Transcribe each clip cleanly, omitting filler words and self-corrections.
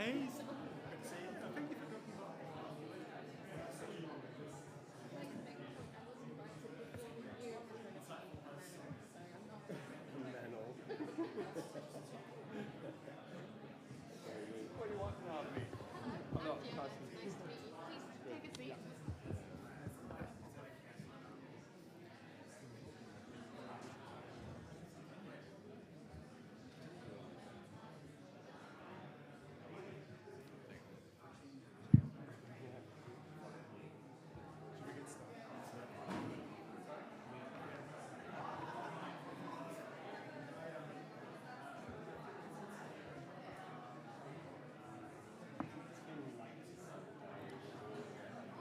Hey, good to see you. Thank you for talking about Manol. What do you want now of me? I'm not passing. Nice to meet you. Please take a seat. Should we get started?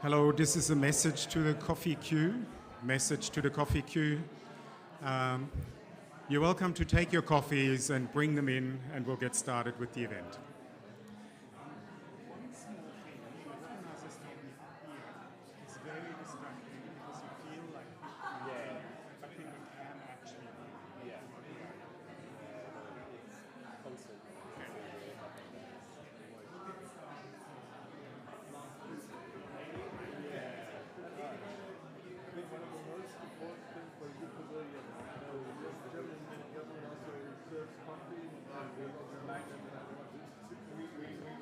Hello, this is a message to the coffee queue. Message to the coffee queue. You're welcome to take your coffees and bring them in, and we'll get started with the event. One small thing, when I was standing up here, it's very distracting because you feel like Yeah. I think you can actually be. Yeah. It's constant. I think one of the most important things for you pavilion, the German government also serves coffee and we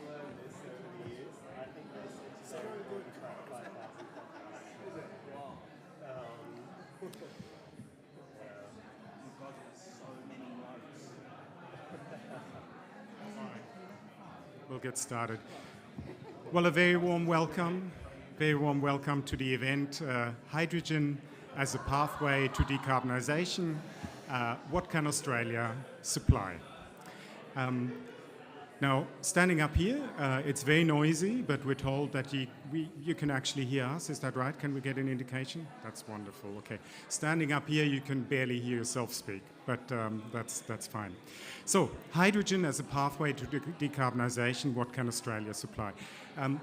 learned this over the years. I think this is so good like that. Is it? Wow. You've got so many notes. We'll get started. Well, a very warm welcome to the event, Hydrogen as a Pathway to Decarbonisation. What can Australia supply? Now, standing up here, it's very noisy, but we're told that you can actually hear us. Is that right? Can we get an indication? That's wonderful. Okay. Standing up here, you can barely hear yourself speak, but that's fine. So, hydrogen as a pathway to decarbonisation, what can Australia supply?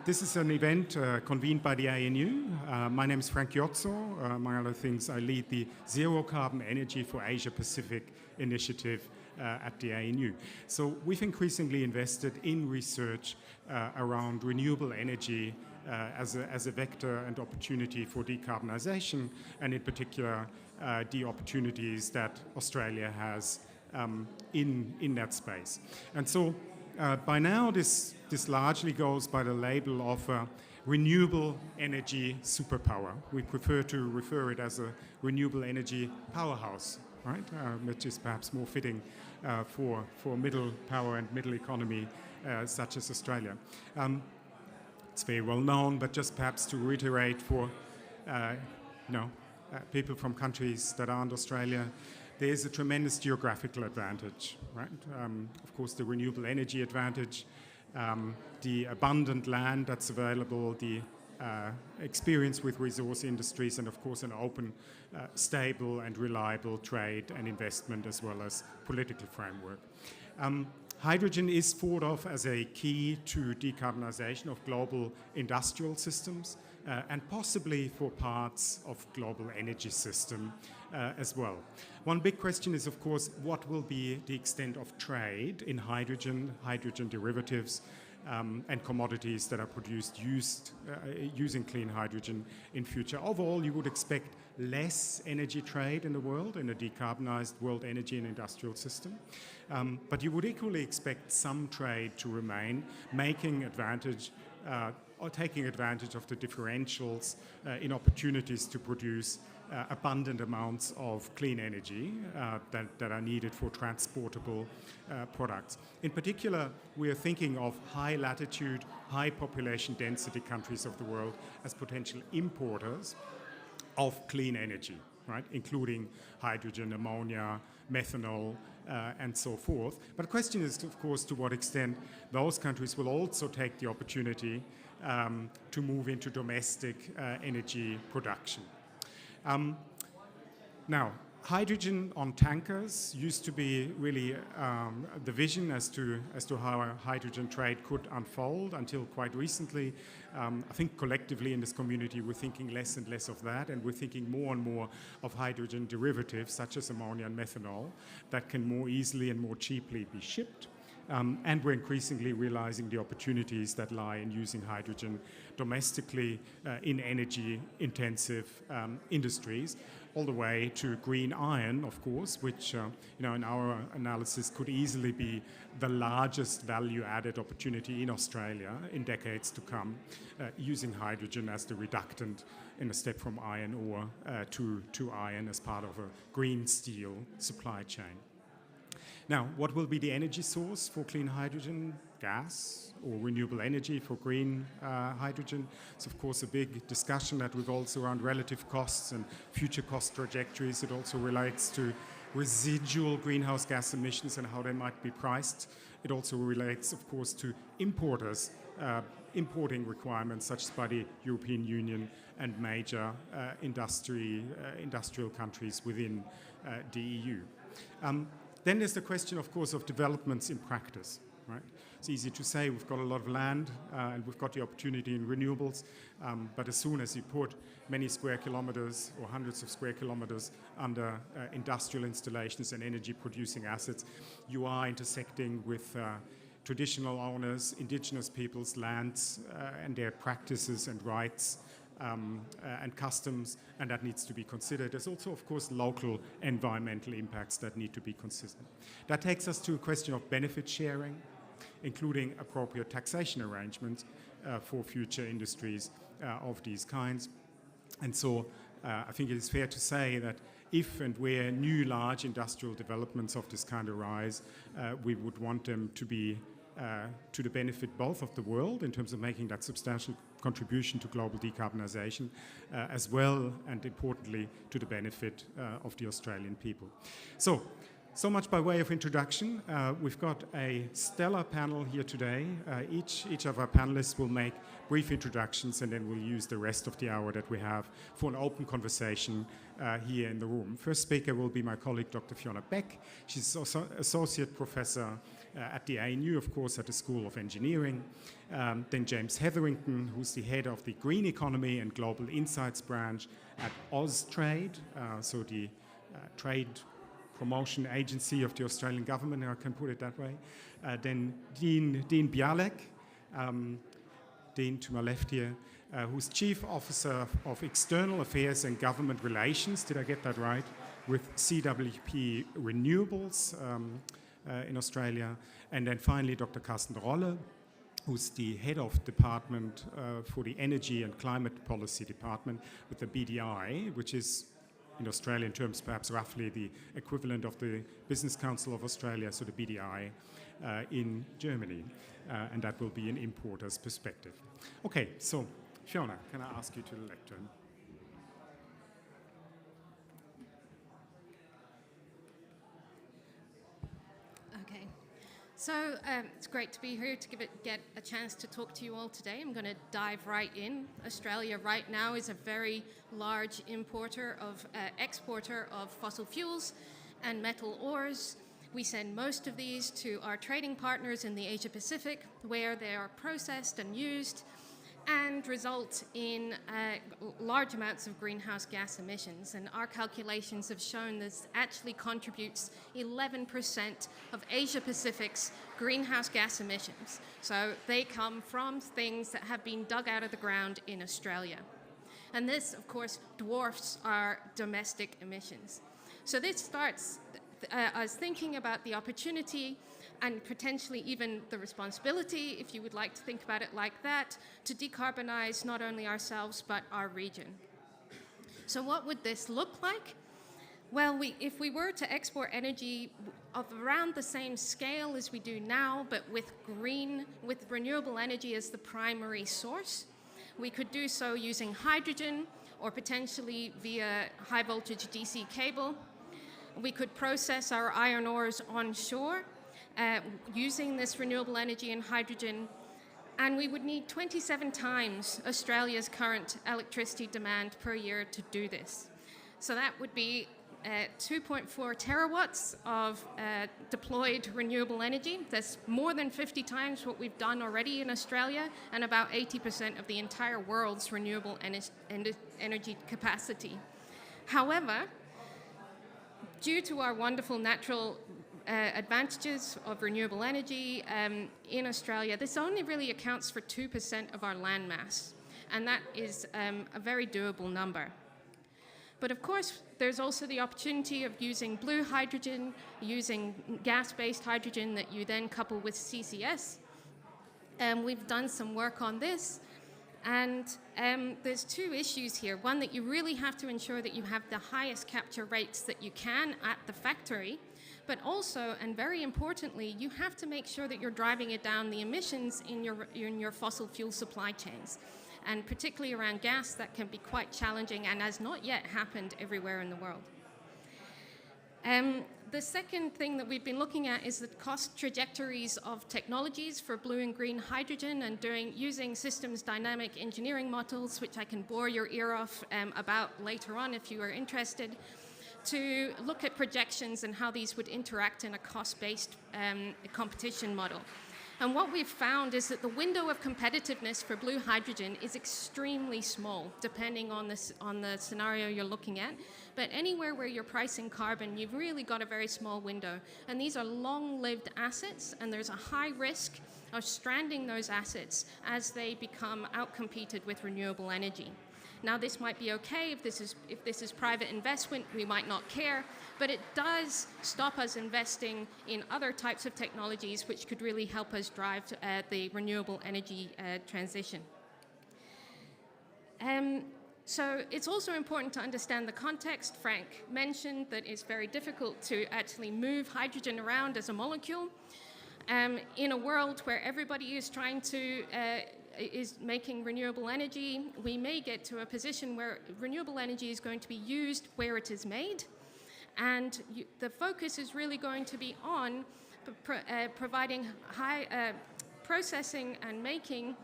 This is an event convened by the ANU. My name is Frank Jozzo. Among other things, I lead the Zero Carbon Energy for Asia Pacific initiative at the ANU. So we've increasingly invested in research around renewable energy as a vector and opportunity for decarbonisation, and in particular the opportunities that Australia has in that space. And so by now this largely goes by the label of renewable energy superpower. We prefer to refer it as a renewable energy powerhouse, right? Which is perhaps more fitting for middle power and middle economy such as Australia. It's very well known, but just perhaps to reiterate for people from countries that aren't Australia, there is a tremendous geographical advantage, right? Of course, the renewable energy advantage, the abundant land that's available, the experience with resource industries, and of course an open, stable and reliable trade and investment as well as political framework. Hydrogen is thought of as a key to decarbonisation of global industrial systems and possibly for parts of global energy system as well. One big question is, of course, what will be the extent of trade in hydrogen derivatives, and commodities that are produced using clean hydrogen in future. Overall, you would expect less energy trade in the world, in a decarbonised world energy and industrial system. But you would equally expect some trade to remain, making advantage or taking advantage of the differentials in opportunities to produce abundant amounts of clean energy that are needed for transportable products. In particular, we are thinking of high latitude, high population density countries of the world as potential importers of clean energy, right? Including hydrogen, ammonia, methanol, and so forth. But the question is, of course, to what extent those countries will also take the opportunity to move into domestic energy production. Now, hydrogen on tankers used to be really the vision as to how hydrogen trade could unfold until quite recently. I think collectively in this community we're thinking less and less of that, and we're thinking more and more of hydrogen derivatives such as ammonia and methanol that can more easily and more cheaply be shipped And we're increasingly realizing the opportunities that lie in using hydrogen domestically in energy-intensive industries, all the way to green iron, of course, which in our analysis could easily be the largest value-added opportunity in Australia in decades to come, using hydrogen as the reductant in a step from iron ore to iron as part of a green steel supply chain. Now, what will be the energy source for clean hydrogen? Gas or renewable energy for green hydrogen? It's of course a big discussion that revolves around relative costs and future cost trajectories. It also relates to residual greenhouse gas emissions and how they might be priced. It also relates, of course, to importers, importing requirements such as by the European Union and major industrial countries within the EU. Then there's the question, of course, of developments in practice, right? It's easy to say we've got a lot of land and we've got the opportunity in renewables, but as soon as you put many square kilometers or hundreds of square kilometers under industrial installations and energy-producing assets, you are intersecting with traditional owners, indigenous peoples' lands and their practices and rights and customs, and that needs to be considered. There's also, of course, local environmental impacts that need to be considered. That takes us to a question of benefit sharing, including appropriate taxation arrangements for future industries of these kinds. And so I think it is fair to say that if and where new large industrial developments of this kind arise, we would want them to be to the benefit both of the world in terms of making that substantial contribution to global decarbonisation, as well and importantly to the benefit of the Australian people. So much by way of introduction. We've got a stellar panel here today. Each of our panelists will make brief introductions and then we'll use the rest of the hour that we have for an open conversation here in the room. First speaker will be my colleague, Dr. Fiona Beck. She's also Associate Professor at the ANU, of course, at the School of Engineering. Then James Hetherington, who's the head of the Green Economy and Global Insights branch at Austrade, so the trade promotion agency of the Australian government, I can put it that way. Then Dean Bialek, Dean to my left here, who's Chief Officer of External Affairs and Government Relations, did I get that right, with CWP Renewables in Australia. And then finally Dr. Carsten Rolle, who's the head of department for the Energy and Climate Policy Department with the BDI, which is in Australian terms perhaps roughly the equivalent of the Business Council of Australia, so the BDI in Germany. And that will be an importer's perspective. Okay, so Fiona, can I ask you to the lectern? Okay. So it's great to be here to get a chance to talk to you all today. I'm going to dive right in. Australia right now is a very large exporter of fossil fuels and metal ores. We send most of these to our trading partners in the Asia Pacific, where they are processed and used and result in large amounts of greenhouse gas emissions. And our calculations have shown this actually contributes 11% of Asia Pacific's greenhouse gas emissions. So they come from things that have been dug out of the ground in Australia. And this, of course, dwarfs our domestic emissions. So this starts us thinking about the opportunity and potentially even the responsibility, if you would like to think about it like that, to decarbonize not only ourselves but our region. So what would this look like? Well, if we were to export energy of around the same scale as we do now, but with renewable energy as the primary source, we could do so using hydrogen or potentially via high voltage DC cable. We could process our iron ores onshore using this renewable energy and hydrogen, and we would need 27 times Australia's current electricity demand per year to do this. So that would be 2.4 terawatts of deployed renewable energy. That's more than 50 times what we've done already in Australia, and about 80% of the entire world's renewable energy capacity. However, due to our wonderful natural advantages of renewable energy in Australia, this only really accounts for 2% of our land mass, and that is a very doable number. But of course, there's also the opportunity of using blue hydrogen, using gas-based hydrogen that you then couple with CCS. We've done some work on this, and there's two issues here. One, that you really have to ensure that you have the highest capture rates that you can at the factory, but also, and very importantly, you have to make sure that you're driving it down the emissions in your fossil fuel supply chains. And particularly around gas, that can be quite challenging and has not yet happened everywhere in the world. The second thing that we've been looking at is the cost trajectories of technologies for blue and green hydrogen, and using systems dynamic engineering models, which I can bore your ear off about later on if you are interested, to look at projections and how these would interact in a cost-based competition model. And what we've found is that the window of competitiveness for blue hydrogen is extremely small, depending on the scenario you're looking at. But anywhere where you're pricing carbon, you've really got a very small window. And these are long-lived assets, and there's a high risk of stranding those assets as they become outcompeted with renewable energy. Now, this might be okay if this is private investment, we might not care, but it does stop us investing in other types of technologies which could really help us drive the renewable energy transition. So it's also important to understand the context. Frank mentioned that it's very difficult to actually move hydrogen around as a molecule. In a world where everybody is trying to is making renewable energy, we may get to a position where renewable energy is going to be used where it is made, and the focus is really going to be on providing high processing and making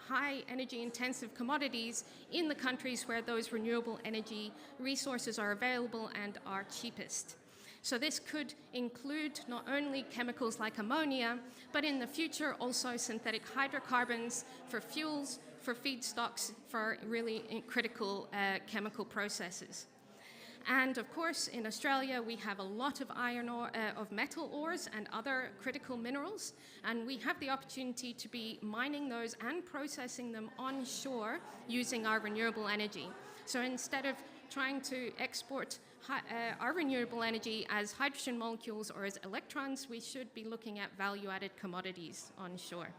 high energy intensive commodities in the countries where those renewable energy resources are available and are cheapest. So this could include not only chemicals like ammonia, but in the future also synthetic hydrocarbons for fuels, for feedstocks, for really critical chemical processes. And of course, in Australia, we have a lot of iron ore, of metal ores and other critical minerals, and we have the opportunity to be mining those and processing them onshore using our renewable energy. So instead of trying to export our renewable energy as hydrogen molecules or as electrons, we should be looking at value-added commodities onshore.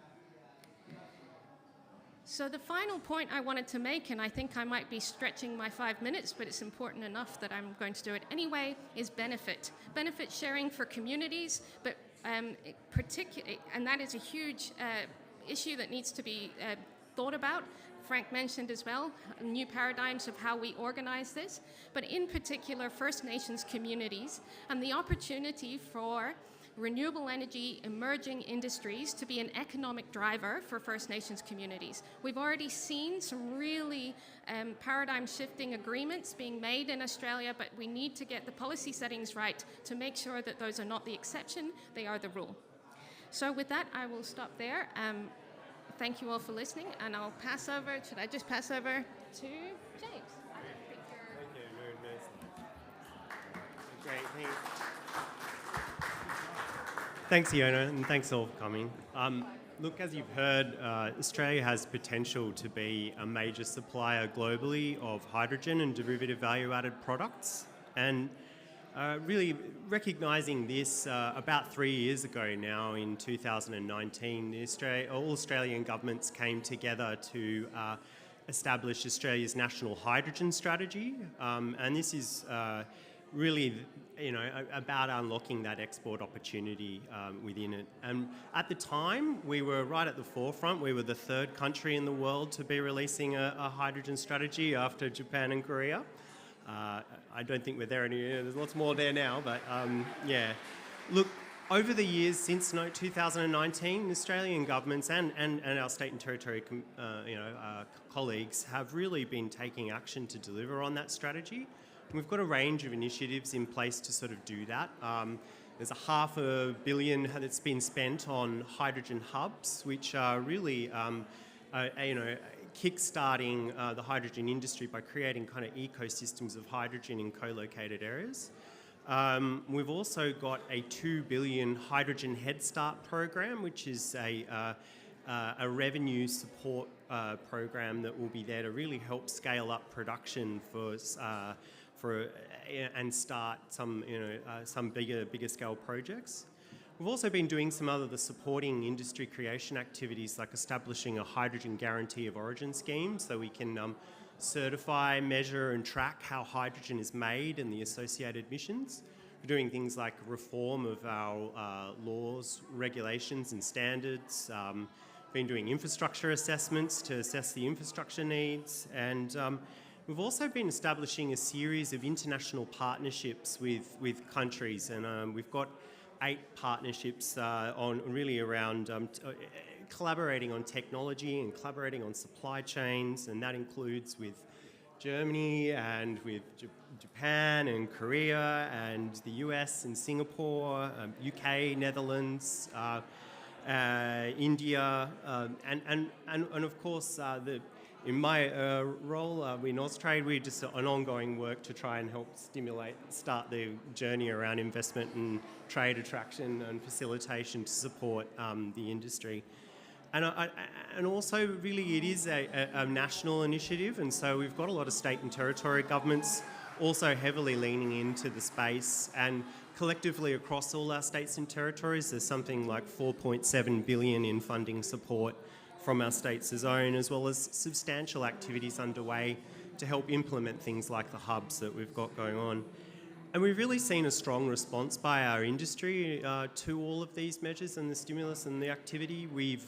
So the final point I wanted to make, and I think I might be stretching my 5 minutes, but it's important enough that I'm going to do it anyway, is benefit. Benefit sharing for communities, but particularly, and that is a huge issue that needs to be thought about. Frank mentioned as well, new paradigms of how we organize this, but in particular First Nations communities and the opportunity for renewable energy emerging industries to be an economic driver for First Nations communities. We've already seen some really paradigm shifting agreements being made in Australia, but we need to get the policy settings right to make sure that those are not the exception, they are the rule. So with that, I will stop there. Thank you all for listening, and I'll pass over, should I just pass over to James? Thank you, very nice. Great, thanks. Thanks, Iona, and thanks all for coming. Look, as you've heard, Australia has potential to be a major supplier globally of hydrogen and derivative value-added products, and really recognising this about 3 years ago now, in 2019, all Australian governments came together to establish Australia's national hydrogen strategy, and this is really, about unlocking that export opportunity within it. And at the time, we were right at the forefront. We were the third country in the world to be releasing a hydrogen strategy after Japan and Korea. I don't think we're there anymore. There's lots more there now, but yeah. Look, over the years since 2019, Australian governments and our state and territory colleagues have really been taking action to deliver on that strategy. We've got a range of initiatives in place to sort of do that. There's $500 million that's been spent on hydrogen hubs, which are really, kick-starting the hydrogen industry by creating kind of ecosystems of hydrogen in co-located areas. We've also got a $2 billion Hydrogen Head Start program, which is a revenue support program that will be there to really help scale up production and start some bigger scale projects. We've also been doing some other supporting industry creation activities, like establishing a hydrogen guarantee of origin scheme, so we can certify, measure and track how hydrogen is made and the associated emissions. We're doing things like reform of our laws, regulations and standards. Been doing infrastructure assessments to assess the infrastructure needs, and we've also been establishing a series of international partnerships with countries, and we've got 8 partnerships around collaborating on technology and collaborating on supply chains, and that includes with Germany and with Japan and Korea and the US and Singapore, UK, Netherlands, India, and of course in my role in Austrade, we're just an ongoing work to try and help start the journey around investment and trade attraction and facilitation to support the industry. And also, really, it is a national initiative, and so we've got a lot of state and territory governments also heavily leaning into the space, and collectively across all our states and territories, there's something like $4.7 billion in funding support from our states as own, as well as substantial activities underway to help implement things like the hubs that we've got going on. And we've really seen a strong response by our industry to all of these measures and the stimulus and the activity. We've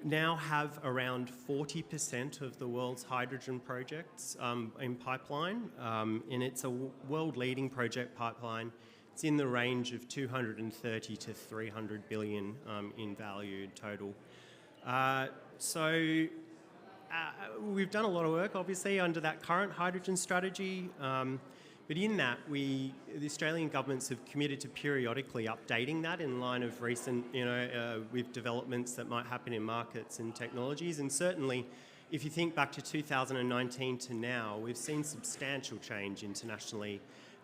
now have around 40% of the world's hydrogen projects in pipeline, and it's a world-leading project pipeline. It's in the range of 230 to 300 billion in value total. We've done a lot of work, obviously, under that current hydrogen strategy, but in that, the Australian governments have committed to periodically updating that in line of recent, with developments that might happen in markets and technologies. And certainly, if you think back to 2019 to now, we've seen substantial change internationally,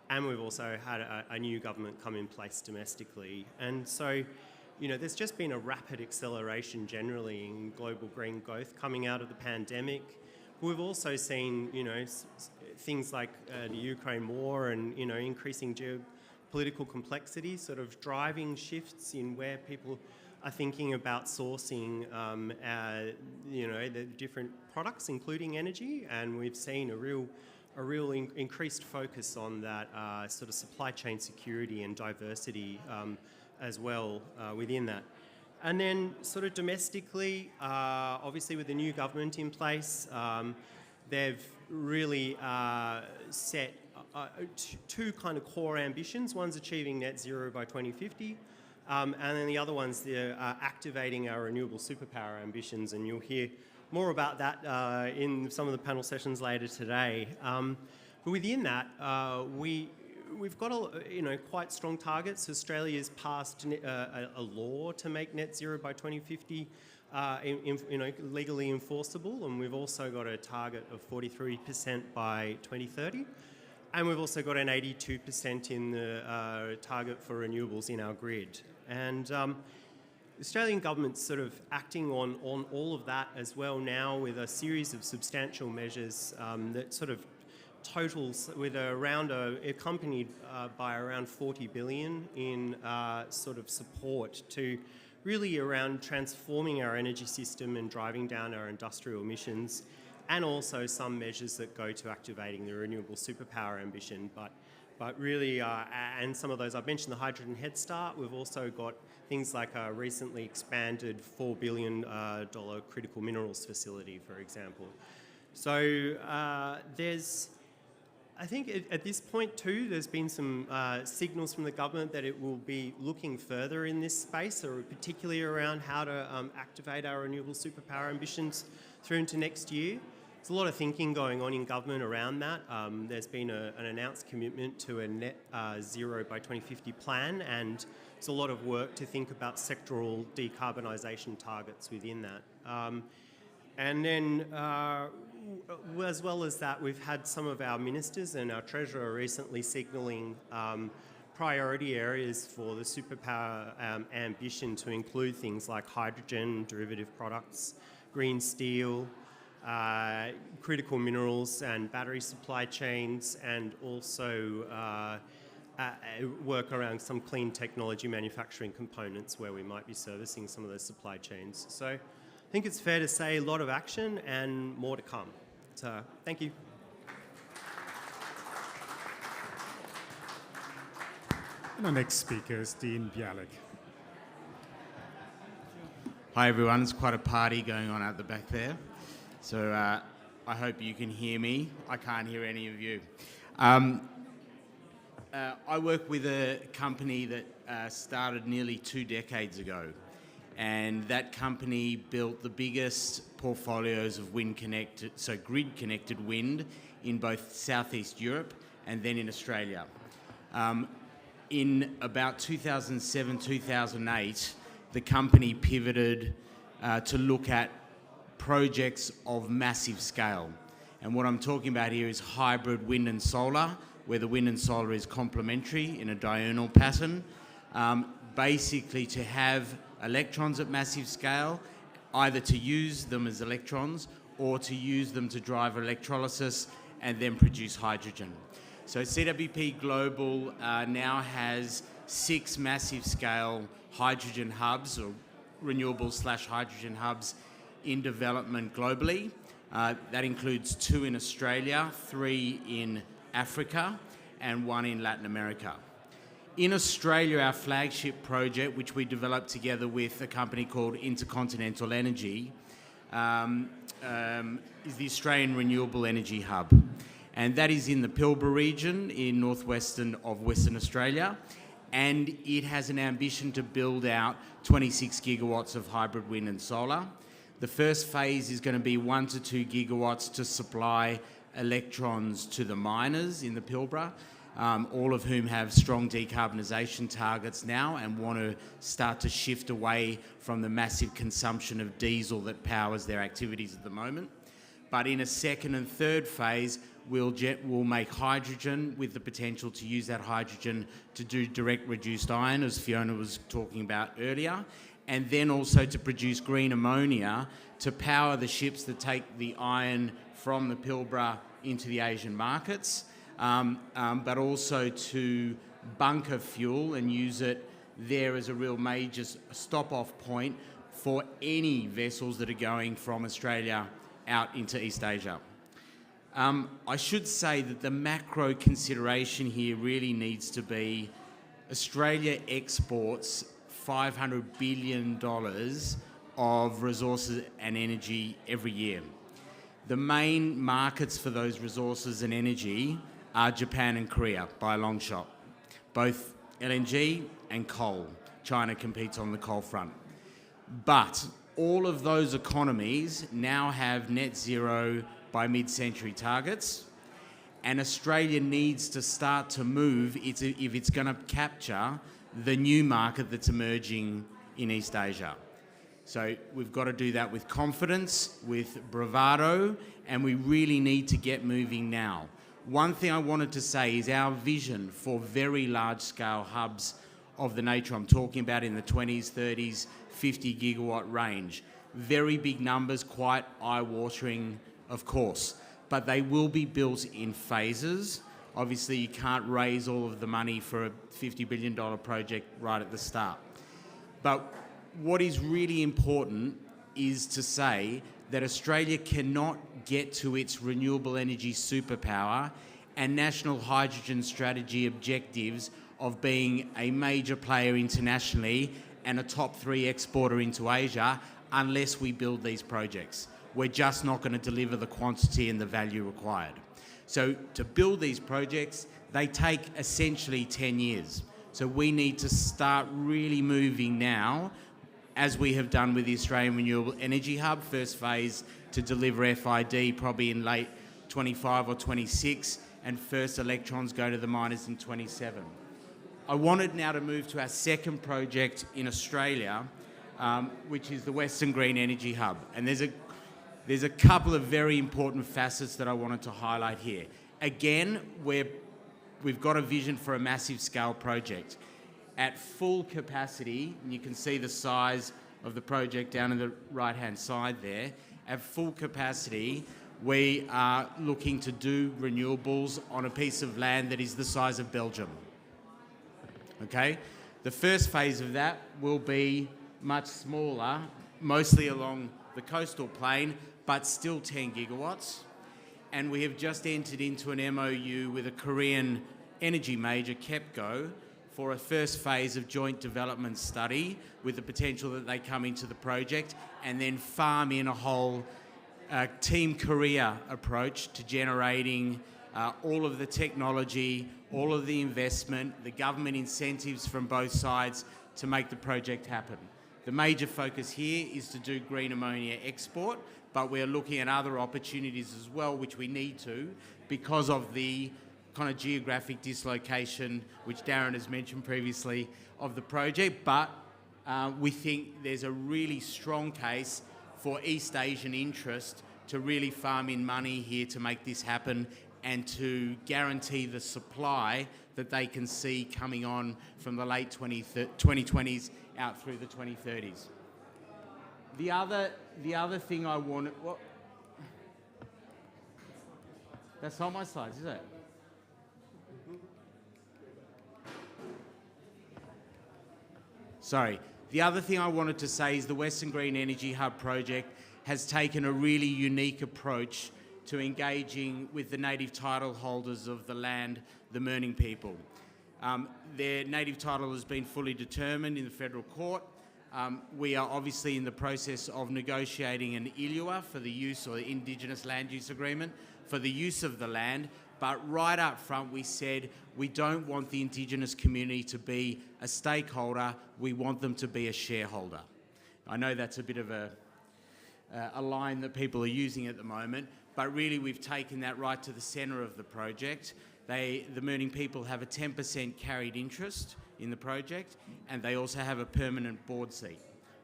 and we've also had a new government come in place domestically. And so, there's just been a rapid acceleration generally in global green growth coming out of the pandemic. We've also seen, things like the Ukraine war and, increasing geopolitical complexity sort of driving shifts in where people are thinking about sourcing, the different products, including energy. And we've seen a real increased focus on that sort of supply chain security and diversity as well within that. And then sort of domestically, obviously with the new government in place, they've really set two kind of core ambitions. One's achieving net zero by 2050, and then the other one's activating our renewable superpower ambitions, and you'll hear more about that in some of the panel sessions later today. But within that, we've got quite strong targets. Australia's passed a law to make net zero by 2050 legally enforceable, and we've also got a target of 43% by 2030, and we've also got an 82% in the target for renewables in our grid. And the Australian government's sort of acting on all of that as well now with a series of substantial measures that sort of totals with accompanied by around 40 billion in sort of support to really around transforming our energy system and driving down our industrial emissions, and also some measures that go to activating the renewable superpower ambition. But really, and some of those, I've mentioned the Hydrogen Head Start. We've also got things like a recently expanded $4 billion critical minerals facility, for example. So I think at this point too, there's been some signals from the government that it will be looking further in this space, or particularly around how to activate our renewable superpower ambitions through into next year. There's a lot of thinking going on in government around that. There's been an announced commitment to a net zero by 2050 plan, and there's a lot of work to think about sectoral decarbonisation targets within that. And then as well as that, we've had some of our ministers and our treasurer recently signalling priority areas for the superpower ambition to include things like hydrogen, derivative products, green steel, critical minerals and battery supply chains, and also work around some clean technology manufacturing components where we might be servicing some of those supply chains. So I think it's fair to say a lot of action and more to come. So thank you. And our next speaker is Dean Bialik. Hi everyone, it's quite a party going on at the back there. So I hope you can hear me. I can't hear any of you. I work with a company that started nearly 2 decades ago. And that company built the biggest portfolios of grid-connected wind in both Southeast Europe and then in Australia. In about 2007, 2008, the company pivoted to look at projects of massive scale. And what I'm talking about here is hybrid wind and solar, where the wind and solar is complementary in a diurnal pattern, basically to have electrons at massive scale, either to use them as electrons or to use them to drive electrolysis and then produce hydrogen. So CWP Global now has 6 massive scale hydrogen hubs, or renewable/hydrogen hubs, in development globally. That includes 2 in Australia, 3 in Africa, and 1 in Latin America. In Australia, our flagship project, which we developed together with a company called Intercontinental Energy, is the Australian Renewable Energy Hub. And that is in the Pilbara region in northwestern of Western Australia. And it has an ambition to build out 26 gigawatts of hybrid wind and solar. The first phase is going to be 1 to 2 gigawatts to supply electrons to the miners in the Pilbara, all of whom have strong decarbonisation targets now and want to start to shift away from the massive consumption of diesel that powers their activities at the moment. But in a second and third phase, we'll make hydrogen with the potential to use that hydrogen to do direct reduced iron, as Fiona was talking about earlier, and then also to produce green ammonia to power the ships that take the iron from the Pilbara into the Asian markets, but also to bunker fuel and use it there as a real major stop-off point for any vessels that are going from Australia out into East Asia. I should say that the macro consideration here really needs to be Australia exports $500 billion of resources and energy every year. The main markets for those resources and energy are Japan and Korea by a long shot, both LNG and coal. China competes on the coal front. But all of those economies now have net zero by mid-century targets, and Australia needs to start to move if it's going to capture the new market that's emerging in East Asia. So we've got to do that with confidence, with bravado, and we really need to get moving now. One thing I wanted to say is our vision for very large-scale hubs of the nature I'm talking about in the 20s, 30s, 50 gigawatt range. Very big numbers, quite eye-watering, of course, but they will be built in phases. Obviously, you can't raise all of the money for a $50 billion project right at the start. But what is really important is to say that Australia cannot get to its renewable energy superpower and national hydrogen strategy objectives of being a major player internationally and a top 3 exporter into Asia unless we build these projects. We're just not going to deliver the quantity and the value required. So to build these projects, they take essentially 10 years. So we need to start really moving now, as we have done with the Australian Renewable Energy Hub, first phase to deliver FID probably in late 25 or 26, and first electrons go to the miners in 27. I wanted now to move to our second there's a which is the Western Green Energy Hub. And there's there's a couple of very important facets that I wanted to highlight here. Again, we've got a vision for a massive scale project. At full capacity, and you can see the size of the project down in the right-hand side there, at full capacity, we are looking to do renewables on a piece of land that is the size of Belgium. Okay? The first phase of that will be much smaller, mostly along the coastal plain, but still 10 gigawatts. And we have just entered into an MOU with a Korean energy major, KEPCO, for a first phase of joint development study with the potential that they come into the project and then farm in a whole Team Korea approach to generating all of the technology, all of the investment, the government incentives from both sides to make the project happen. The major focus here is to do green ammonia export, but we're looking at other opportunities as well, which we need to, because of the kind of geographic dislocation, which Darren has mentioned previously, of the project. But we think there's a really strong case for East Asian interest to really farm in money here to make this happen and to guarantee the supply that they can see coming on from the late 2020s out through the 2030s. The other thing I wanted... What? That's not my slides, is it? Sorry. The other thing I wanted to say is the Western Green Energy Hub project has taken a really unique approach to engaging with the native title holders of the land, the Mirning people. Their native title has been fully determined in the federal court. We are obviously in the process of negotiating an ILUA for the use, or the Indigenous Land Use Agreement, for the use of the land. But right up front we said we don't want the Indigenous community to be a stakeholder, we want them to be a shareholder. I know that's a bit of a line that people are using at the moment, but really we've taken that right to the centre of the project. The Mirning people have a 10% carried interest in the project, and they also have a permanent board seat.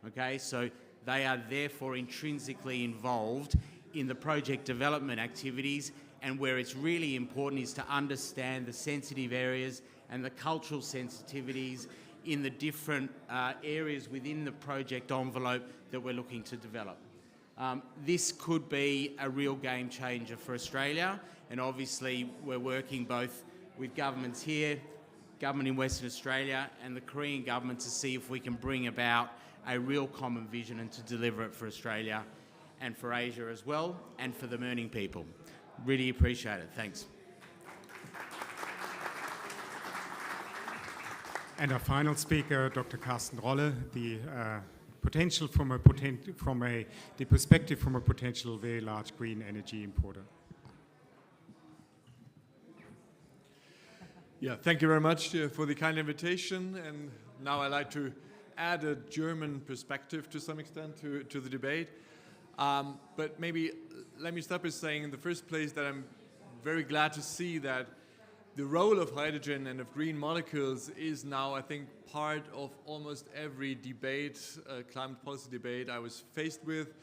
Okay, so they are therefore intrinsically involved in the project development activities, and where it's really important is to understand the sensitive areas and the cultural sensitivities in the different areas within the project envelope that we're looking to develop. This could be a real game changer for Australia, and obviously we're working both with governments here, government in Western Australia and the Korean government to see if we can bring about a real common vision and to deliver it for Australia and for Asia as well, and for the Mirning people. Really appreciate it. Thanks. And our final speaker, Dr. Carsten Rolle, the perspective from a potential very large green energy importer. Yeah, thank you very much for the kind invitation. And now I'd like to add a German perspective to some extent to the debate. But maybe let me start by saying in the first place that I'm very glad to see that the role of hydrogen and of green molecules is now, I think, part of almost every debate, climate policy debate I was faced with.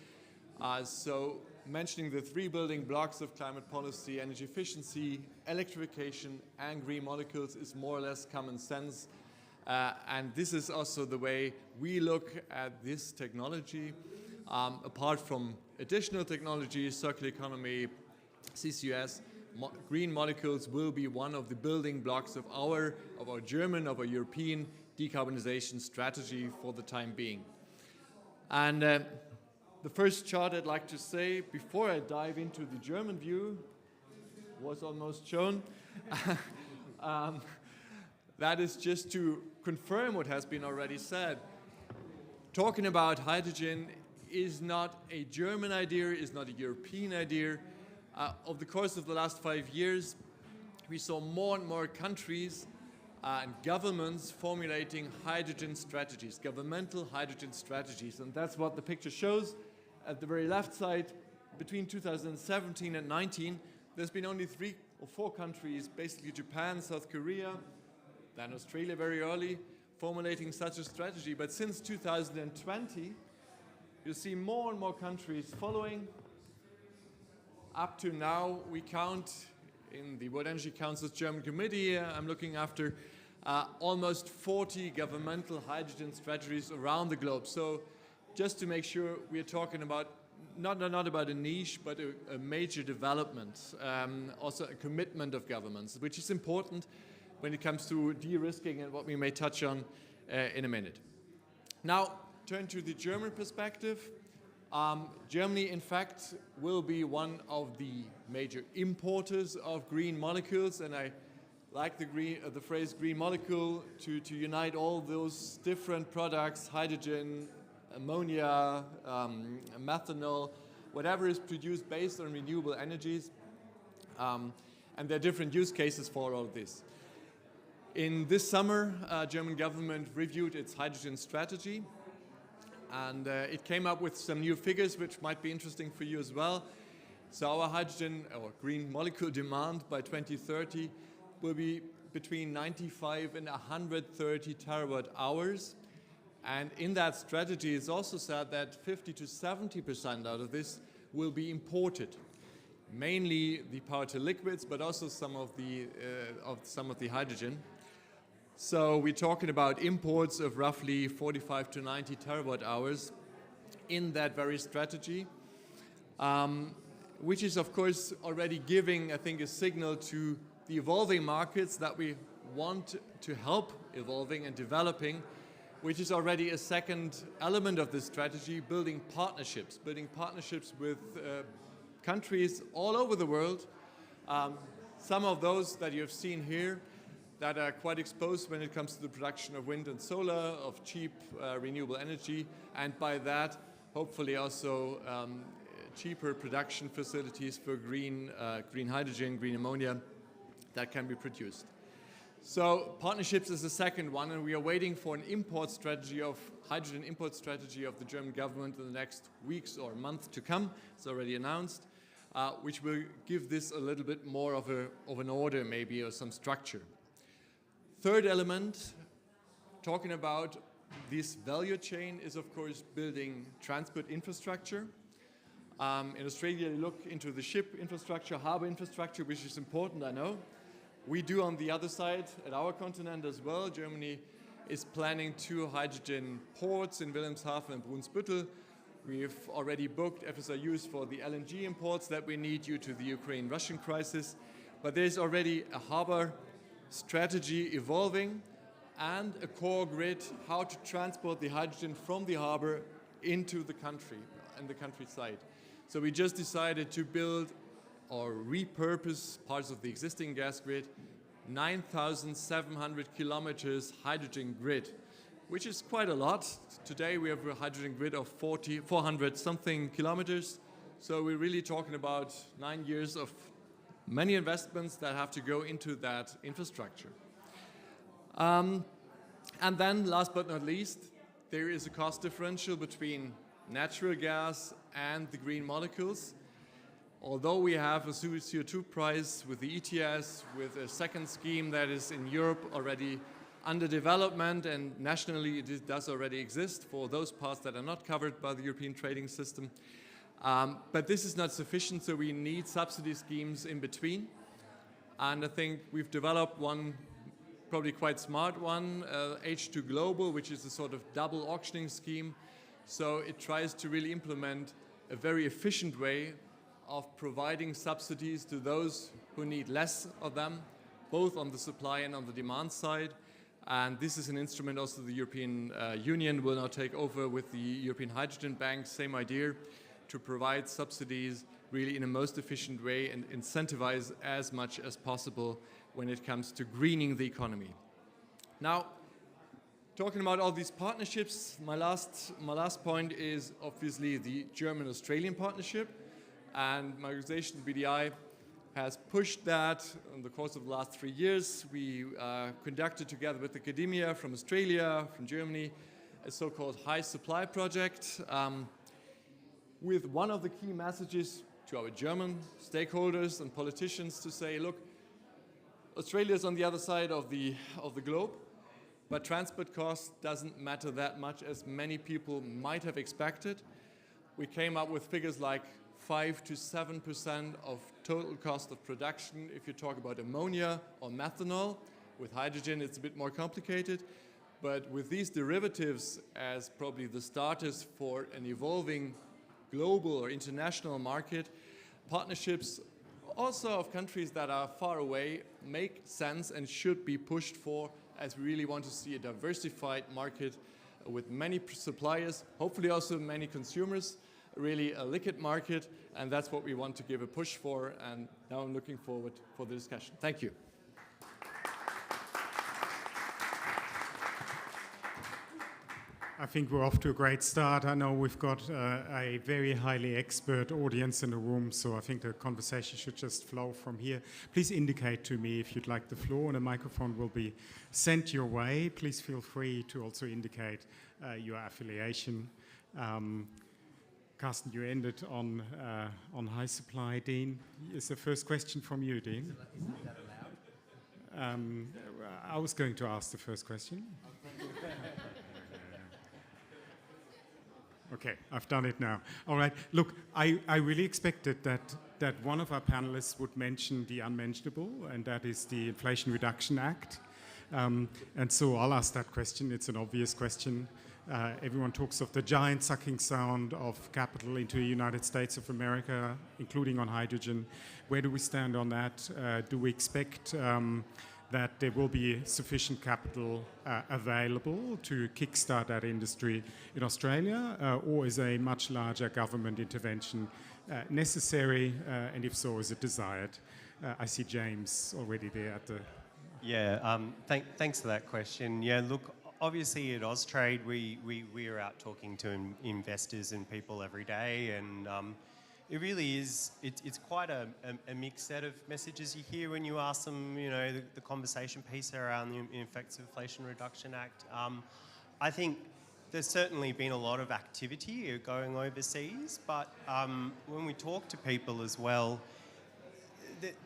So mentioning the three building blocks of climate policy, energy efficiency, electrification, and green molecules is more or less common sense. And this is also the way we look at this technology. Apart from additional technologies, circular economy, CCUS, green molecules will be one of the building blocks of our European decarbonization strategy for the time being. And the first chart I'd like to say, before I dive into the German view, was almost shown. That is just to confirm what has been already said. Talking about hydrogen is not a German idea, is not a European idea. Over the course of the last 5 years, we saw more and more countries and governments formulating hydrogen strategies, governmental hydrogen strategies. And that's what the picture shows. At the very left side, between 2017 and 19, there's been only 3 or 4 countries, basically Japan, South Korea, then Australia very early, formulating such a strategy. But since 2020, you see more and more countries following, Up to now, we count in the World Energy Council's German committee, I'm looking after almost 40 governmental hydrogen strategies around the globe. So just to make sure we're talking about not about a niche, but a major development, also a commitment of governments, which is important when it comes to de-risking and what we may touch on in a minute. Now, turn to the German perspective. Germany, in fact, will be one of the major importers of green molecules, and I like the phrase green molecule to unite all those different products, hydrogen, ammonia, methanol, whatever is produced based on renewable energies, and there are different use cases for all of this. In this summer, German government reviewed its hydrogen strategy, and it came up with some new figures which might be interesting for you as well. So our hydrogen or green molecule demand by 2030 will be between 95 and 130 terawatt hours. And in that strategy, it's also said that 50 to 70% out of this will be imported, mainly the power to liquids, but also some of the hydrogen. So we're talking about imports of roughly 45 to 90 terawatt hours in that very strategy, which is of course already giving, I think, a signal to the evolving markets that we want to help evolving and developing, which is already a second element of this strategy, building partnerships with countries all over the world. Some of those that you have seen here that are quite exposed when it comes to the production of wind and solar, of cheap renewable energy, and by that, hopefully also cheaper production facilities for green hydrogen, green ammonia that can be produced. So partnerships is the second one, and we are waiting for an import strategy of hydrogen import strategy of the German government in the next weeks or month to come. It's already announced, which will give this a little bit more of an order maybe, or some structure. Third element, talking about this value chain, is of course building transport infrastructure. In Australia, you look into the ship infrastructure, harbor infrastructure, which is important, I know. We do on the other side, at our continent as well. Germany is planning 2 hydrogen ports in Wilhelmshaven and Brunsbüttel. We've already booked FSRUs for the LNG imports that we need due to the Ukraine-Russian crisis. But there's already a harbor strategy evolving and a core grid, how to transport the hydrogen from the harbor into the country and the countryside. So we just decided to build or repurpose parts of the existing gas grid, 9,700 kilometers hydrogen grid, which is quite a lot. Today we have a hydrogen grid of 400 something kilometers. So we're really talking about 9 years of many investments that have to go into that infrastructure. And then last but not least, there is a cost differential between natural gas and the green molecules. Although we have a CO2 price with the ETS, with a second scheme that is in Europe already under development, and nationally it does already exist for those parts that are not covered by the European trading system. But this is not sufficient, so we need subsidy schemes in between. And I think we've developed one, probably quite smart one, H2 Global, which is a sort of double auctioning scheme. So it tries to really implement a very efficient way of providing subsidies to those who need less of them, both on the supply and on the demand side. And this is an instrument also the European Union will now take over with the European Hydrogen Bank, same idea, to provide subsidies really in a most efficient way and incentivize as much as possible when it comes to greening the economy. Now, talking about all these partnerships, my last point is obviously the German-Australian partnership. And my organization, the BDI, has pushed that in the course of the last 3 years. We conducted together with academia from Australia, from Germany, a so-called high supply project with one of the key messages to our German stakeholders and politicians to say, look, Australia is on the other side of the globe, but transport cost doesn't matter that much as many people might have expected. We came up with figures like 5 to 7% of total cost of production if you talk about ammonia or methanol. With hydrogen, it's a bit more complicated. But with these derivatives as probably the starters for an evolving global or international market, partnerships also of countries that are far away make sense and should be pushed for, as we really want to see a diversified market with many suppliers, hopefully also many consumers, really a liquid market, and that's what we want to give a push for. And now I'm looking forward for the discussion. Thank you. I think we're off to a great start. I know we've got a very highly expert audience in the room, so I think the conversation should just flow from here. Please indicate to me if you'd like the floor, and a microphone will be sent your way. Please feel free to also indicate your affiliation. Carsten, you ended on high supply. Dean, is the first question from you, Dean? Is that allowed? I was going to ask the first question. Okay, I've done it now. All right. Look, I really expected that one of our panelists would mention the unmentionable, and that is the Inflation Reduction Act. And so I'll ask that question. It's an obvious question. Everyone talks of the giant sucking sound of capital into the United States of America, including on hydrogen. Where do we stand on that? Do we expect that there will be sufficient capital available to kickstart that industry in Australia, or is a much larger government intervention necessary, and if so, is it desired? I see James already there at the... Yeah, thanks for that question. Yeah, look, obviously at Austrade, we are out talking to investors and people every day, and it really is, it's quite a mixed set of messages you hear when you ask them, you know, the conversation piece around the effects of Inflation Reduction Act. I think there's certainly been a lot of activity going overseas, but when we talk to people as well,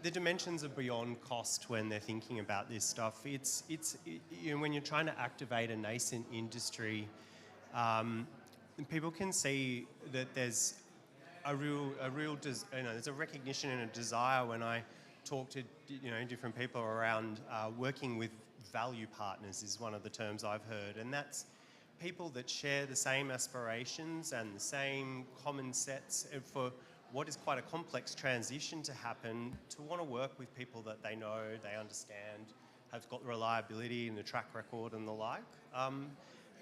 the dimensions are beyond cost when they're thinking about this stuff. It's you know, when you're trying to activate a nascent industry, people can see that there's there's a recognition and a desire when I talk to different people around working with value partners is one of the terms I've heard, and that's people that share the same aspirations and the same common sets for what is quite a complex transition to happen, to want to work with people that they know, they understand, have got the reliability and the track record and the like.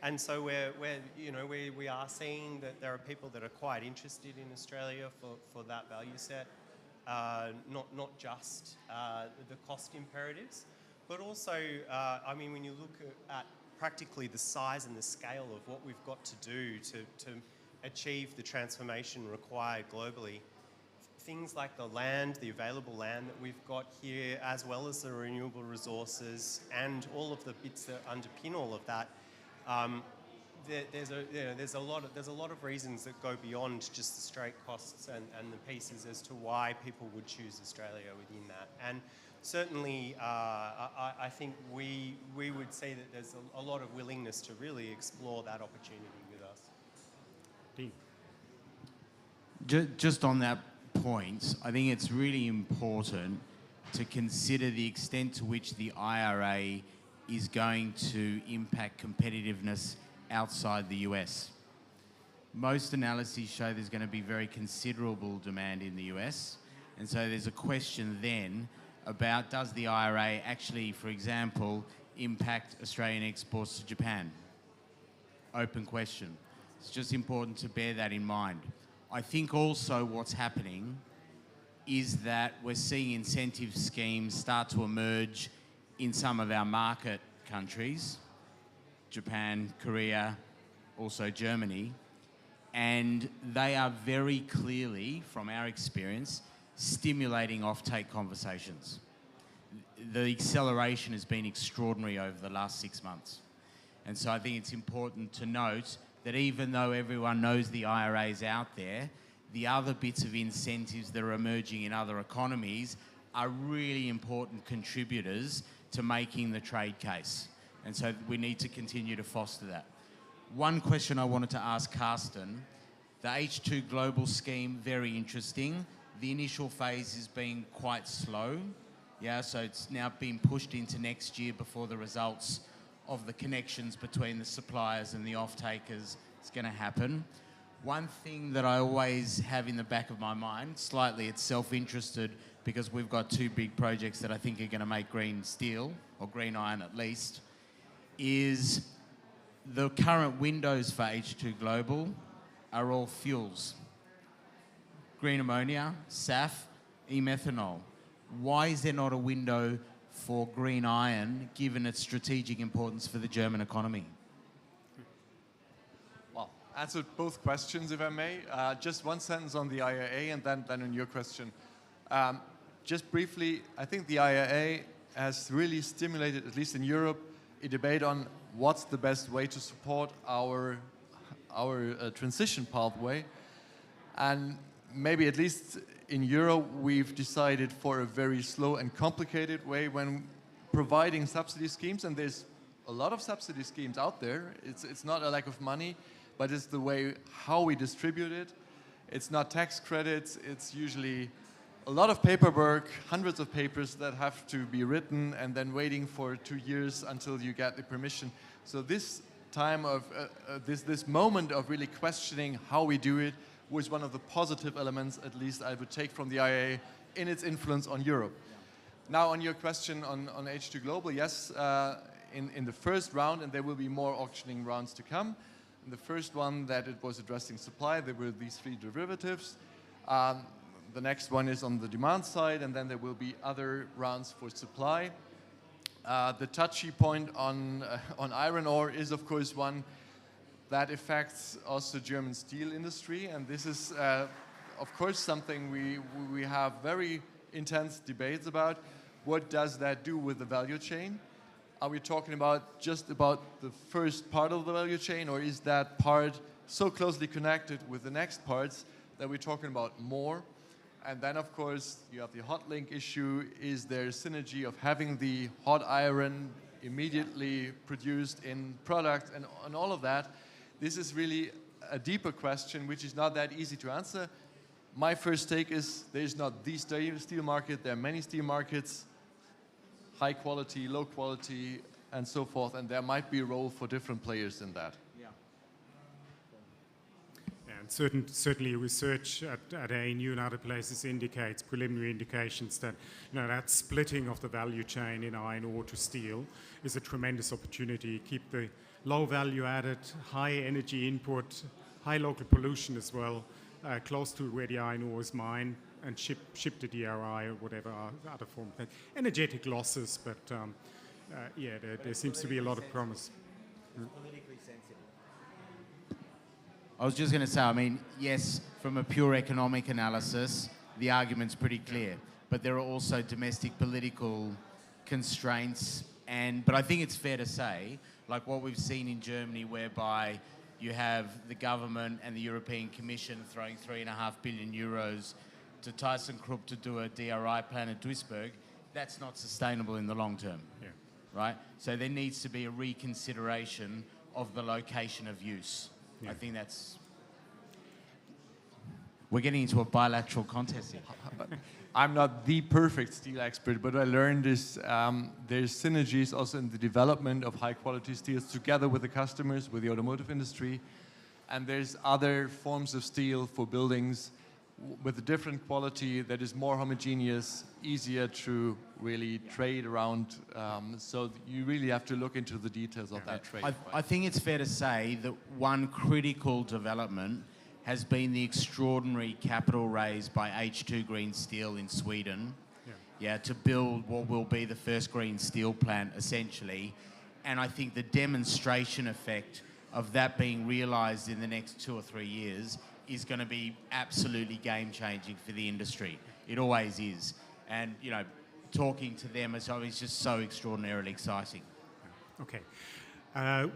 And so we are seeing that there are people that are quite interested in Australia for that value set, not just the cost imperatives, but also, I mean, when you look at practically the size and the scale of what we've got to do to achieve the transformation required globally, things like the land, the available land that we've got here, as well as the renewable resources and all of the bits that underpin all of that, there's a lot of reasons that go beyond just the straight costs and the pieces as to why people would choose Australia within that. And certainly, I think we would say that there's a lot of willingness to really explore that opportunity with us. Dean. Just on that point, I think it's really important to consider the extent to which the IRA is going to impact competitiveness outside the US. Most analyses show there's going to be very considerable demand in the US, and so there's a question then about, does the IRA actually, for example, impact Australian exports to Japan? Open question. It's just important to bear that in mind. I think also what's happening is that we're seeing incentive schemes start to emerge in some of our market countries, Japan, Korea, also Germany, and they are very clearly, from our experience, stimulating offtake conversations. The acceleration has been extraordinary over the last 6 months. And so I think it's important to note that even though everyone knows the IRA is out there, the other bits of incentives that are emerging in other economies are really important contributors to making the trade case. And so we need to continue to foster that. One question I wanted to ask Carsten, The H2 Global scheme, very interesting. The initial phase is being quite slow. Yeah, so it's now been pushed into next year before the results of the connections between the suppliers and the off-takers is going to happen. One thing that I always have in the back of my mind, slightly it's self-interested, because we've got two big projects that I think are going to make green steel, or green iron at least, is the current windows for H2 Global are all fuels. Green ammonia, SAF, e-methanol. Why is there not a window for green iron, given its strategic importance for the German economy? Well, answered both questions, if I may. Just one sentence on the IRA and then on your question. Just briefly, I think the IRA has really stimulated, at least in Europe, a debate on what's the best way to support our transition pathway. And maybe at least in Europe, we've decided for a very slow and complicated way when providing subsidy schemes, and there's a lot of subsidy schemes out there. It's not a lack of money, but it's the way how we distribute it. It's not tax credits, it's usually a lot of paperwork, hundreds of papers that have to be written and then waiting for 2 years until you get the permission. So this time of, this moment of really questioning how we do it was one of the positive elements, at least I would take from the IAA in its influence on Europe. Now on your question on H2 Global, yes, in the first round, and there will be more auctioning rounds to come. In the first one that it was addressing supply, there were these 3 derivatives. The next one is on the demand side, and then there will be other rounds for supply. The touchy point on iron ore is, of course, one that affects also German steel industry, and this is, of course, something we have very intense debates about. What does that do with the value chain? Are we talking about just about the first part of the value chain, or is that part so closely connected with the next parts that we're talking about more? And then, of course, you have the hot link issue. Is there synergy of having the hot iron immediately produced in product and all of that? This is really a deeper question, which is not that easy to answer. My first take is there is not the steel market. There are many steel markets, high quality, low quality, and so forth. And there might be a role for different players in that. And certainly research at ANU and other places indicates, preliminary indications that that splitting of the value chain in iron ore to steel is a tremendous opportunity. Keep the low value added, high energy input, high local pollution as well, close to where the iron ore is mined, and ship to DRI or whatever other form. Energetic losses, but yeah, there seems to be a lot of promise. Politically sensitive. I was just going to say, I mean, yes, from a pure economic analysis, the argument's pretty clear. But there are also domestic political constraints. But I think it's fair to say, like what we've seen in Germany, whereby you have the government and the European Commission throwing 3.5 billion euros to ThyssenKrupp to do a DRI plant at Duisburg, that's not sustainable in the long term, right? So there needs to be a reconsideration of the location of use. I think that's... We're getting into a bilateral contest here. I'm not the perfect steel expert, but I learned this, there's synergies also in the development of high quality steels together with the customers, with the automotive industry. And there's other forms of steel for buildings with a different quality that is more homogeneous, easier to really trade around. So you really have to look into the details of that trade. I think it's fair to say that one critical development has been the extraordinary capital raised by H2 Green Steel in Sweden, to build what will be the first green steel plant, essentially. And I think the demonstration effect of that being realised in the next 2 or 3 years is going to be absolutely game-changing for the industry. It always is. And, talking to them is always just so extraordinarily exciting. Okay.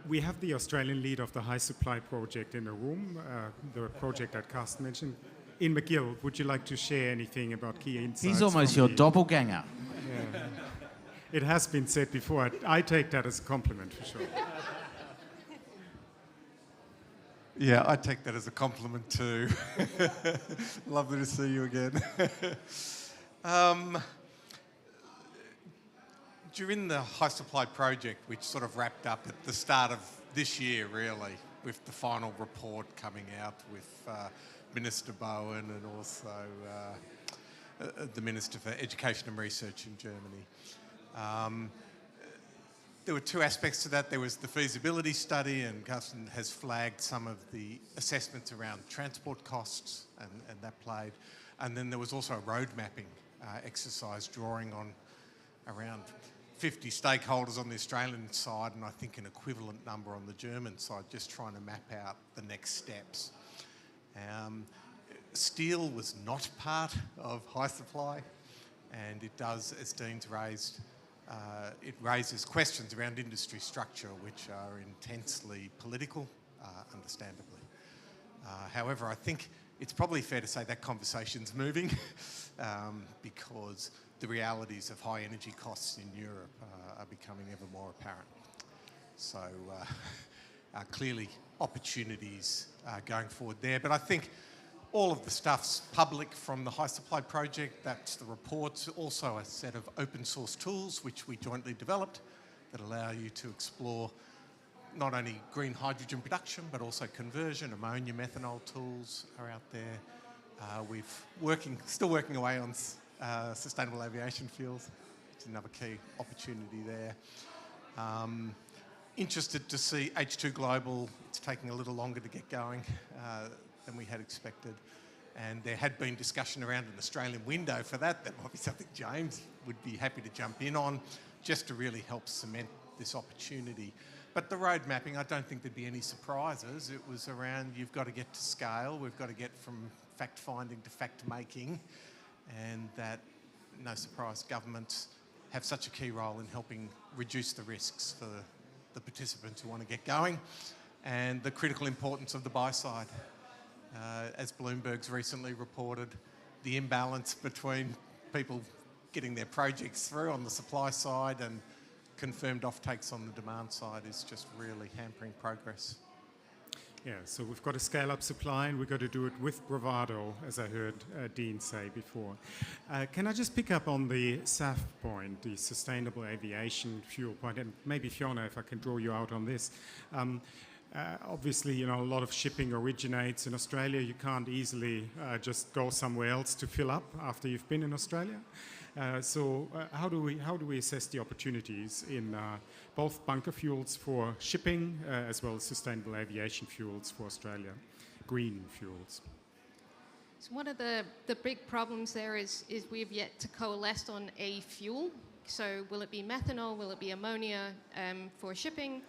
We have the Australian lead of the High Supply project in the room, the project that Carsten mentioned. Ian McGill, would you like to share anything about key insights? He's almost your doppelganger. Yeah. It has been said before. I take that as a compliment, for sure. Yeah, I take that as a compliment too. Lovely to see you again. During the high supply project, which sort of wrapped up at the start of this year, really, with the final report coming out with Minister Bowen and also the Minister for Education and Research in Germany. There were two aspects to that. There was the feasibility study, and Carsten has flagged some of the assessments around transport costs, and that played. And then there was also a road mapping exercise drawing on around 50 stakeholders on the Australian side, and I think an equivalent number on the German side, just trying to map out the next steps. Steel was not part of high supply, and it does, as Dean's raised, it raises questions around industry structure, which are intensely political, understandably. However, I think it's probably fair to say that conversation's moving because the realities of high energy costs in Europe are becoming ever more apparent. So clearly opportunities going forward there. But I think all of the stuff's public from the high supply project. That's the reports. Also a set of open source tools which we jointly developed that allow you to explore not only green hydrogen production but also conversion. Ammonia, methanol tools are out there. Still working away on sustainable aviation fuels. It's another key opportunity there. Interested to see H2 Global. It's taking a little longer to get going than we had expected. And there had been discussion around an Australian window for that. That might be something James would be happy to jump in on, just to really help cement this opportunity. But the road mapping, I don't think there'd be any surprises. It was around, you've got to get to scale. We've got to get from fact-finding to fact-making. And that, no surprise, governments have such a key role in helping reduce the risks for the participants who want to get going, and the critical importance of the buy side. As Bloomberg's recently reported, the imbalance between people getting their projects through on the supply side and confirmed offtakes on the demand side is just really hampering progress. Yeah, so we've got to scale up supply, and we've got to do it with bravado, as I heard Dean say before. Can I just pick up on the SAF point, the sustainable aviation fuel point, and maybe Fiona, if I can draw you out on this. Obviously, you know, a lot of shipping originates in Australia. You can't easily just go somewhere else to fill up after you've been in Australia. So how do we assess the opportunities in both bunker fuels for shipping as well as sustainable aviation fuels for Australia, green fuels? So one of the big problems there is we've yet to coalesce on a fuel. So will it be methanol? Will it be ammonia for shipping?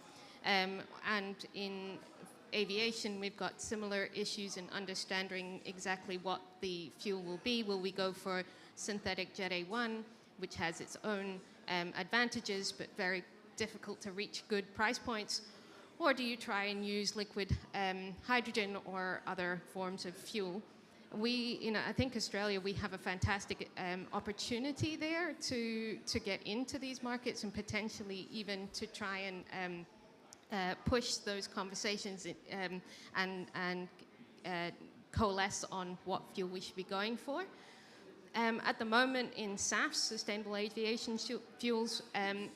And in aviation, we've got similar issues in understanding exactly what the fuel will be. Will we go for synthetic Jet A1, which has its own advantages, but very difficult to reach good price points? Or do you try and use liquid hydrogen or other forms of fuel? I think Australia, we have a fantastic opportunity there to get into these markets and potentially even to try and push those conversations and coalesce on what fuel we should be going for. At the moment in SAF, sustainable aviation fuels,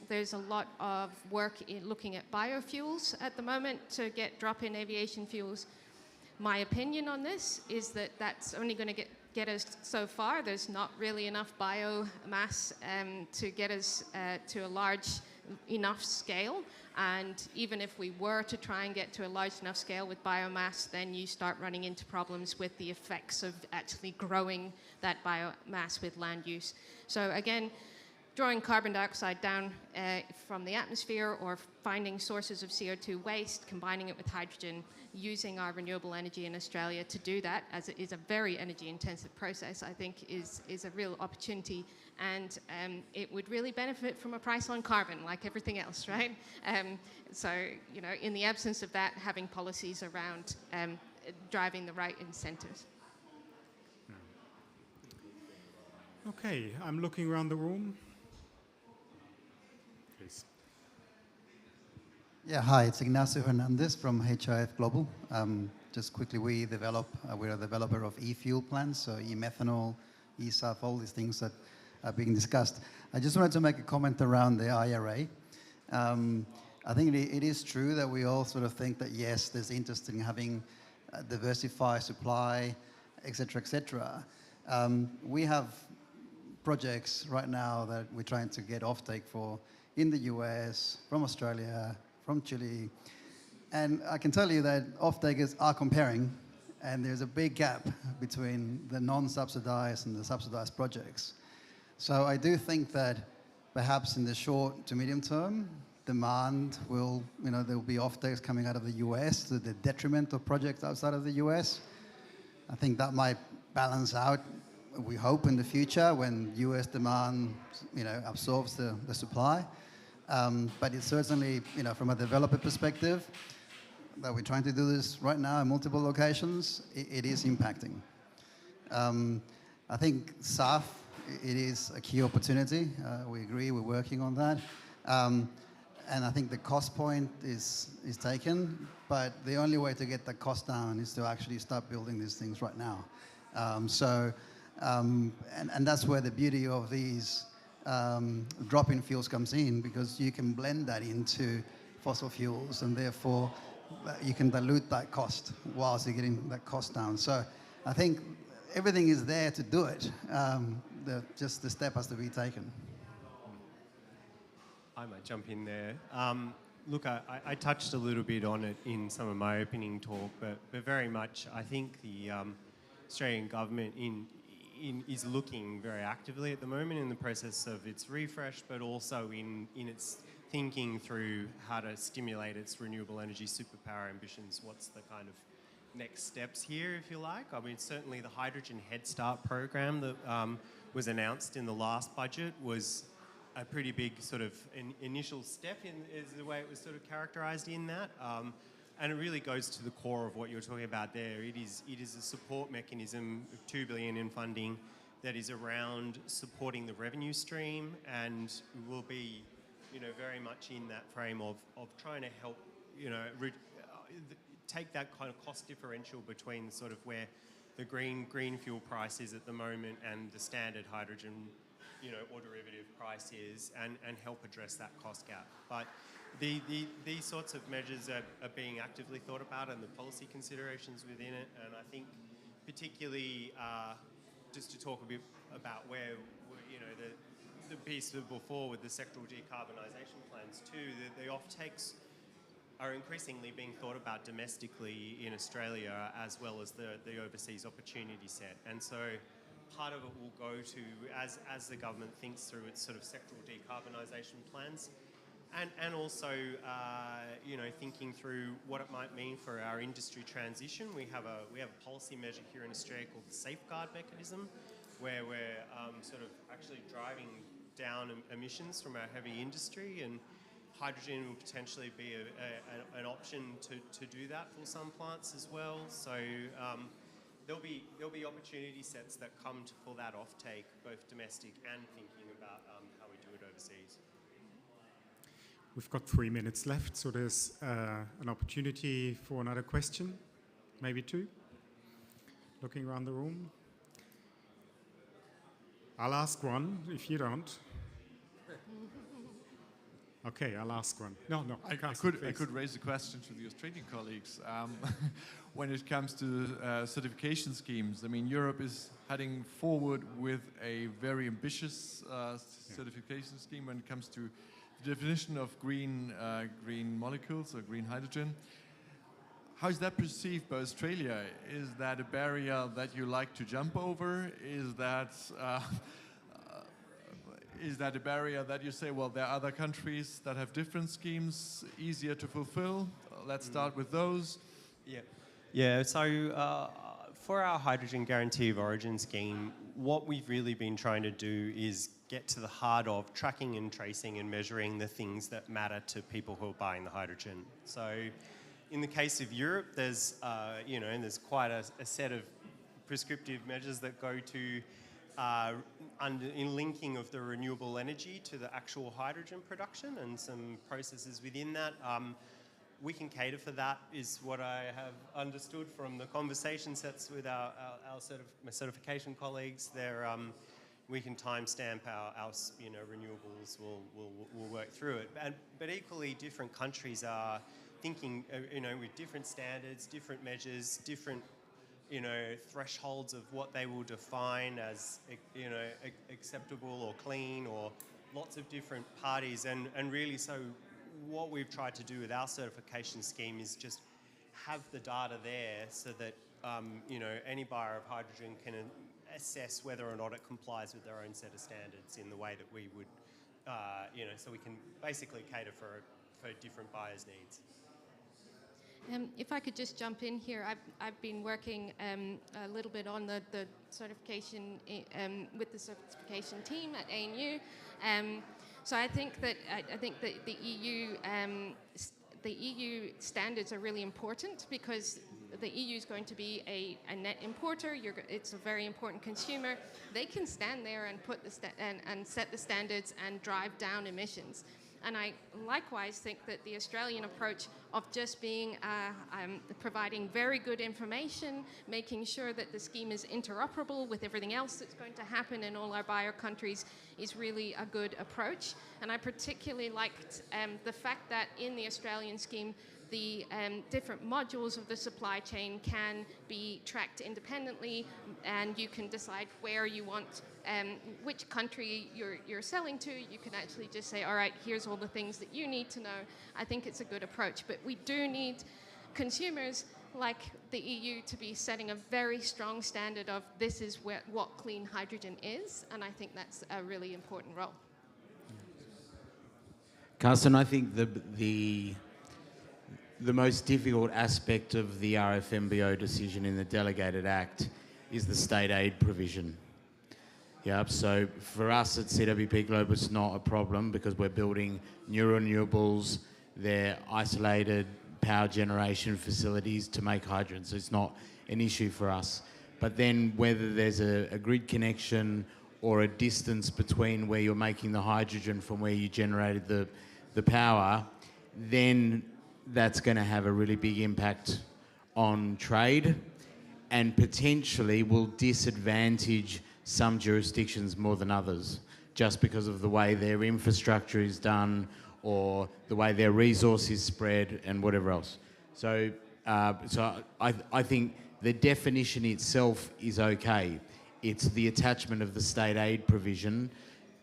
there's a lot of work in looking at biofuels at the moment to get drop-in aviation fuels. My opinion on this is that that's only going to get us so far. There's not really enough biomass to get us to a large enough scale. And even if we were to try and get to a large enough scale with biomass, then you start running into problems with the effects of actually growing that biomass with land use. So again, drawing carbon dioxide down from the atmosphere or finding sources of CO2 waste, combining it with hydrogen, using our renewable energy in Australia to do that, as it is a very energy intensive process, I think is a real opportunity. And it would really benefit from a price on carbon, like everything else, right? So, you know, in the absence of that, having policies around driving the right incentives. Okay, I'm looking around the room. Please. Yeah, hi, it's Ignacio Hernandez from HIF Global. just quickly, we're a developer of e-fuel plants, so e-methanol, e-SAF, all these things that are being discussed. I just wanted to make a comment around the IRA. I think it is true that we all sort of think that, yes, there's interest in having diversified supply, et cetera, et cetera. We have projects right now that we're trying to get offtake for in the US, from Australia, from Chile. And I can tell you that off-takers are comparing, and there's a big gap between the non-subsidized and the subsidized projects. So I do think that perhaps in the short to medium term, demand will, there will be off-takes coming out of the US to the detriment of projects outside of the US. I think that might balance out, we hope, in the future when US demand, absorbs the supply. But it's certainly, from a developer perspective, that we're trying to do this right now in multiple locations, it is impacting. I think SAF, it is a key opportunity. We agree, we're working on that. And I think the cost point is taken, but the only way to get the cost down is to actually start building these things right now. And that's where the beauty of these drop-in fuels comes in, because you can blend that into fossil fuels, and therefore you can dilute that cost whilst you're getting that cost down. So I think everything is there to do it. Just the step has to be taken. I might jump in there. Look, I touched a little bit on it in some of my opening talk, but very much I think the Australian government is looking very actively at the moment in the process of its refresh, but also in its thinking through how to stimulate its renewable energy superpower ambitions. What's the kind of next steps here, if you like? I mean, certainly the Hydrogen Head Start program that was announced in the last budget was a pretty big sort of initial step is the way it was sort of characterised in that. And it really goes to the core of what you're talking about there. It is a support mechanism of $2 billion in funding that is around supporting the revenue stream, and will be, very much in that frame of trying to help, take that kind of cost differential between sort of where the green fuel price is at the moment and the standard hydrogen, or derivative price is, and help address that cost gap. But these sorts of measures are being actively thought about, and the policy considerations within it. And I think particularly, just to talk a bit about where, the piece before with the sectoral decarbonisation plans too, the offtakes are increasingly being thought about domestically in Australia as well as the overseas opportunity set. And so part of it will go to, as the government thinks through its sort of sectoral decarbonisation plans, and also, thinking through what it might mean for our industry transition. We have a policy measure here in Australia called the Safeguard Mechanism, where we're sort of actually driving down emissions from our heavy industry, and hydrogen will potentially be an option to do that for some plants as well. So there'll be opportunity sets that come for that offtake, both domestic and thinking about how we do it overseas. We've got 3 minutes left, so there's an opportunity for another question, maybe two. Looking around the room. I'll ask one if you don't. Okay, I'll ask one. No, I could raise a question to the Australian colleagues. When it comes to certification schemes, I mean, Europe is heading forward with a very ambitious certification scheme when it comes to the definition of green molecules or green hydrogen. How is that perceived by Australia? Is that a barrier that you like to jump over? Is that a barrier that you say, well, there are other countries that have different schemes, easier to fulfill? Let's start with those. Yeah. So for our Hydrogen Guarantee of Origin scheme, what we've really been trying to do is get to the heart of tracking and tracing and measuring the things that matter to people who are buying the hydrogen. So in the case of Europe, there's there's quite a set of prescriptive measures that go to in linking of the renewable energy to the actual hydrogen production, and some processes within that. we can cater for that, is what I have understood from the conversation sets with our certification colleagues. We can timestamp our renewables. We'll work through it. But equally, different countries are thinking, with different standards, different measures, different thresholds of what they will define as acceptable or clean, or lots of different parties, and really, so what we've tried to do with our certification scheme is just have the data there so that any buyer of hydrogen can assess whether or not it complies with their own set of standards in the way that we would, so we can basically cater for different buyers' needs. If I could just jump in here, I've been working a little bit on the certification with the certification team at ANU. So I think that the EU standards are really important, because the EU is going to be a net importer. It's a very important consumer. They can stand there and put and set the standards and drive down emissions. And I likewise think that the Australian approach of just being providing very good information, making sure that the scheme is interoperable with everything else that's going to happen in all our buyer countries, is really a good approach. And I particularly liked the fact that in the Australian scheme, the different modules of the supply chain can be tracked independently, and you can decide where you want, which country you're selling to. You can actually just say, all right, here's all the things that you need to know. I think it's a good approach, but we do need consumers like the EU to be setting a very strong standard of this is what clean hydrogen is, and I think that's a really important role. Carsten, I think the most difficult aspect of the RFMBO decision in the Delegated Act is the state aid provision. Yep, so for us at CWP Global, it's not a problem because we're building new renewables, they're isolated power generation facilities to make hydrogen, so it's not an issue for us. But then whether there's a grid connection or a distance between where you're making the hydrogen from where you generated the power, then that's going to have a really big impact on trade and potentially will disadvantage some jurisdictions more than others, just because of the way their infrastructure is done or the way their resource is spread and whatever else. So I think the definition itself is okay. It's the attachment of the state aid provision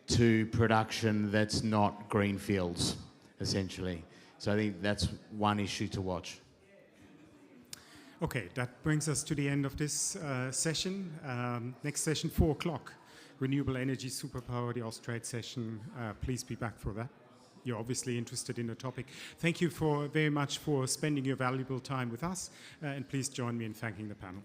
to production that's not greenfields, essentially. So I think that's one issue to watch. Okay, that brings us to the end of this session. Next session, 4 o'clock. Renewable Energy Superpower, the Austrade session. Please be back for that. You're obviously interested in the topic. Thank you very much for spending your valuable time with us, and please join me in thanking the panel.